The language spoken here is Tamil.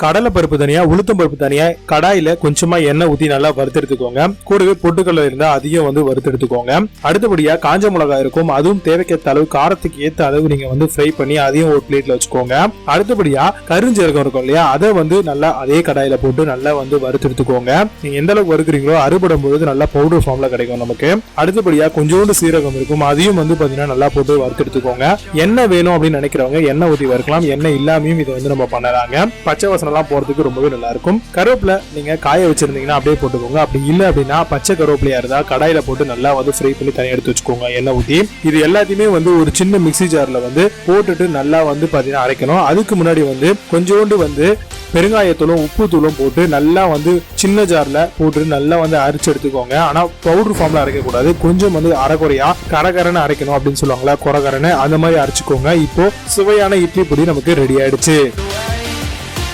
கடலை பருப்பு தனியா உளுத்தம் பருப்பு தனியா கடாயில கொஞ்சமா எண்ணெய் ஊத்தி நல்லா வறுத்தெடுத்துக்கோங்க. கூடவே பொட்டுக்கடலை இருந்தா அதையும் வறுத்தெடுத்துக்கோங்க. அடுத்தபடியா காஞ்ச மிளகாய் இருக்கும், அதுவும் தேவைக்கேற்ற அளவு காரத்துக்கு ஏற்ற அளவு நீங்க ஃப்ரை பண்ணி அதையும் ஒரு பிளேட்ல வச்சுக்கோங்க. அடுத்தபடியா கருஞ்சீரகம் இருக்கும் இல்லையா, அதை நல்லா அதே கடாயில போட்டு நல்லா வறுத்தெடுத்துக்கோங்க. நீங்க எந்த அளவுக்கு வறுக்கிறீங்களோ அறுபடும் பொழுது நல்லா பவுடர் ஃபார்ம்ல கிடைக்கும் நமக்கு. அடுத்தபடியா கொஞ்சோண்டு சீரகம் இருக்கும், அதையும் பாத்தீங்கன்னா நல்லா போட்டு வறுத்தெடுத்துக்கோங்க. எண்ணெய் வேணும் அப்படின்னு நினைக்கிறவங்க எண்ணெய் ஊத்தி வறுக்கலாம். எண்ணெய் இல்லாமையும் இதை நம்ம பண்ணலாங்க. பச்சை வாசனை எல்லாம் போறதுக்கு ரொம்பவே நல்லா இருக்கும். கருவேப்பிலை நீங்க காய வச்சிருந்தீங்கன்னா அப்படியே போட்டுக்கோங்க. அப்படி இல்ல அப்படின்னா பச்சை கருவேப்பிலையா இருந்தா கடாயில போட்டு நல்லா ஃப்ரை பண்ணி தனியா எடுத்து வச்சுக்கோங்க எண்ணெய் ஊத்தி. இது எல்லாத்தையுமே ஒரு சின்ன மிக்ஸி ஜார்ல போட்டுட்டு நல்லா பாத்தீங்கன்னா அரைக்கணும். அதுக்கு முன்னாடி கொஞ்சோண்டு பெருங்காயத்தூளும் உப்பு தூளும் போட்டு நல்லா சின்ன ஜார்ல போட்டு நல்லா அரைச்சு எடுத்துக்கோங்க. ஆனா பவுடர் ஃபார்ம்ல அரைக்க கூடாது, கொஞ்சம் அரைக்குறையா கரகரன்னு அரைக்கணும் அப்படின்னு சொல்லுவாங்களா, கொரகரன்னு அந்த மாதிரி அரைச்சுக்கோங்க. இப்போ சுவையான இட்லி பொடி நமக்கு ரெடி ஆயிடுச்சு.